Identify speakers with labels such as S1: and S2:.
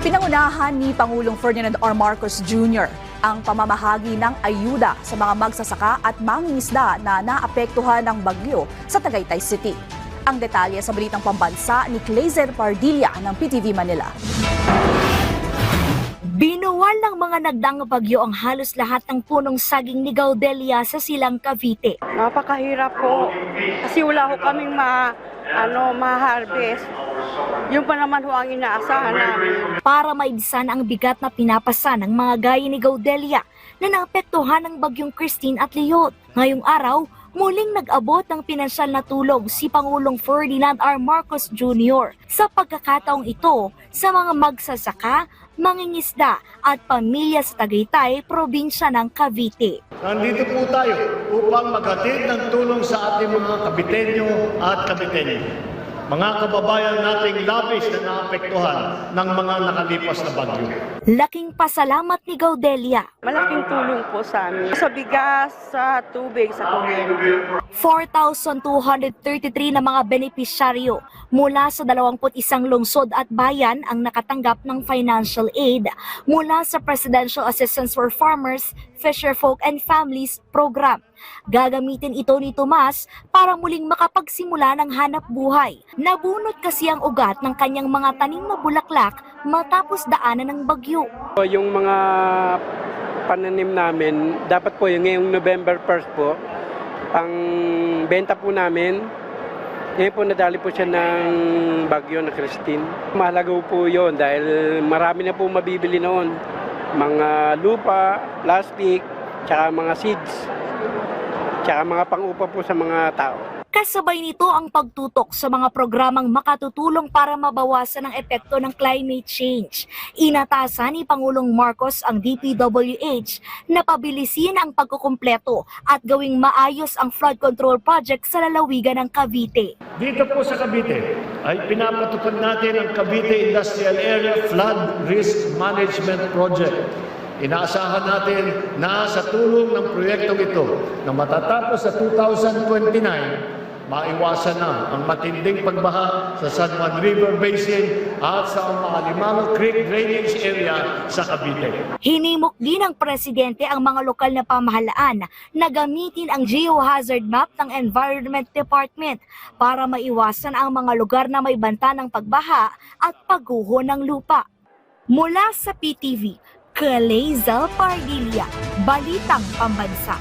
S1: Pinangunahan ni Pangulong Ferdinand R. Marcos Jr. ang pamamahagi ng ayuda sa mga magsasaka at mangingisda na naapektuhan ng bagyo sa Tagaytay City. Ang detalye sa balitang pambansa ni Clayzer Pardilla ng PTV Manila.
S2: Binuwal ng mga nagdaang bagyo ang halos lahat ng punong saging ni Gaudelia sa Silang Cavite.
S3: Napakahirap po kasi wala ho kaming ma-harvest. Yun pa naman ho ang inaasahan namin.
S2: Para maibsan ang bigat na pinapasa ng mga gaya ni Gaudelia na naapektuhan ng bagyong Christine at Leon. Ngayong araw, muling nag-abot ng pinansyal na tulong si Pangulong Ferdinand R. Marcos Jr. sa pagkakataong ito sa mga magsasaka, mangingisda at pamilya sa Tagaytay, probinsya ng Cavite.
S4: Nandito po tayo upang maghatid ng tulong sa ating mga Caviteño at Caviteño. Mga kababayan nating labis na naapektuhan ng mga nakalipas na bagyo.
S2: Laking pasalamat ni Gaudelia.
S3: Malaking tulong po sa amin. Sa bigas, sa tubig, sa kuryente.
S2: 4,233 na mga benepisyaryo mula sa 21 lungsod at bayan ang nakatanggap ng financial aid mula sa Presidential Assistance for Farmers, Fisherfolk and Families Program. Gagamitin ito ni Tomas para muling makapagsimula ng hanap buhay. Nabunot kasi ang ugat ng kanyang mga tanim na bulaklak matapos daanan ng bagyo.
S5: Yung mga pananim namin, dapat po yung ngayong November 1st po, ang benta po namin, ngayon po nadali po siya ng bagyo na Christine. Mahalaga po yun dahil marami na po mabibili noon. Mga lupa, plastic, tsaka mga seeds, tsaka mga pang-upa po sa mga tao.
S2: Kasabay nito ang pagtutok sa mga programang makatutulong para mabawasan ang epekto ng climate change. Inatasan ni Pangulong Marcos ang DPWH na pabilisin ang pagkukumpleto at gawing maayos ang flood control project sa lalawigan ng Cavite.
S4: Dito po sa Cavite ay pinapatupad natin ang Cavite Industrial Area Flood Risk Management Project. Inaasahan natin na sa tulong ng proyektong ito na matatapos sa 2029, maiwasan na ang matinding pagbaha sa San Juan River Basin at sa mga Limango Creek Drainage Area sa Cavite.
S2: Hinimok din ng Presidente ang mga lokal na pamahalaan na gamitin ang geohazard map ng Environment Department para maiwasan ang mga lugar na may banta ng pagbaha at pagguho ng lupa. Mula sa PTV, Clayzer Pardilla, Balitang Pambansa.